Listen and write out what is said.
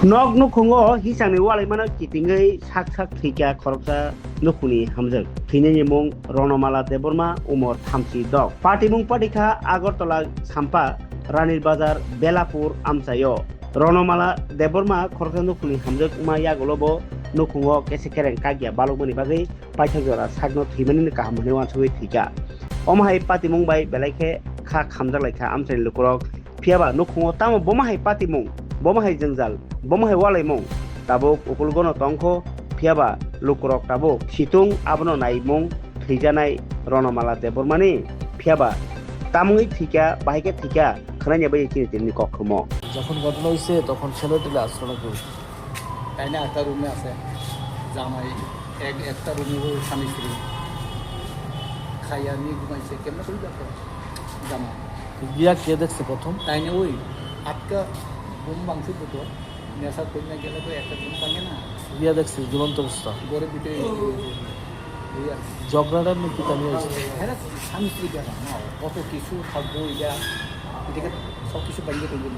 Nok nukungo hisang ni walay mana kitingay sak thika khoroksa nukuni hamjak thine ni mung Ronomala Deborma umor thamsi dok party mung patika Agartala Sampa Ranir Bazar Belapur Amsayo Ronomala Deborma khoroksa nukuni hamjak ma yagolobo nukungo kese kereng kagya balokmani bagai paithakjora sakno thimani kahamani wansui thika omahai party mung bai belaike kha khamjak laika amsai lukurok phiaba nukungo tamo bomahai party mung bomahai jengjal bomahai walai mung tabuk ukulgono tongko phiaba lukurok tabuk situng abono nai mung theijanai Ronomala Debormani phiaba tamui thika bahike thika khananya bai kini tinni kokhomo যখন ঘটনা হয়েছে তখন ছেলেটিলে আশ্রয় করি তাই না একটা রুমে আছে জামাই একটা রুমে ওই স্বামী স্ত্রী খাইয়া নিয়ে ঘুমাইছে কেমন করে দেখো জামাই গিয়া কে দেখছে প্রথম তাই না ওই আটকা ঘুম ভাঙছিল তো নেশা করে না গেলে তো একটা ঘুম ভাঙে না গিয়া দেখছে ঝুলন্ত অবস্থা ঘরের ভিতরে ওই আর ঝগড়াটার নাকি কামিয়ে হয়েছে হ্যাঁ স্বামী স্ত্রী কেন কত কিছু থাকবো এটাকে সব কিছু বাইরে করবো